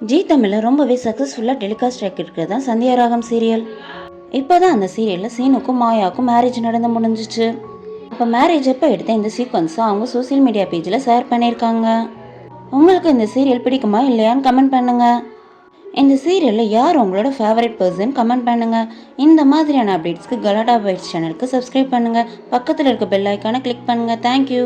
G தமிழில் ரொம்பவே சக்ஸஸ்ஃபுல்லாக டெலிகாஸ்ட் ஆகிருக்கிறது தான் சந்தியா ராகம் சீரியல். இப்போ தான் அந்த சீரியலில் சீனுக்கும் மாயாவுக்கும் மேரேஜ் நடந்து முடிஞ்சிச்சு. அப்போ மேரேஜ் அப்போ எடுத்த இந்த சீக்வன்ஸை அவங்க சோசியல் மீடியா பேஜில் ஷேர் பண்ணியிருக்காங்க. உங்களுக்கு இந்த சீரியல் பிடிக்குமா இல்லையான்னு கமெண்ட் பண்ணுங்கள். இந்த சீரியலில் யார் உங்களோட ஃபேவரட் பர்சன் கமெண்ட் பண்ணுங்கள். இந்த மாதிரியான அப்டேட்ஸ்க்கு கலாட்டா பைட்ஸ் சேனலுக்கு சப்ஸ்கிரைப் பண்ணுங்கள். பக்கத்தில் இருக்க பெல் ஐக்கானை கிளிக் பண்ணுங்கள். தேங்க்யூ.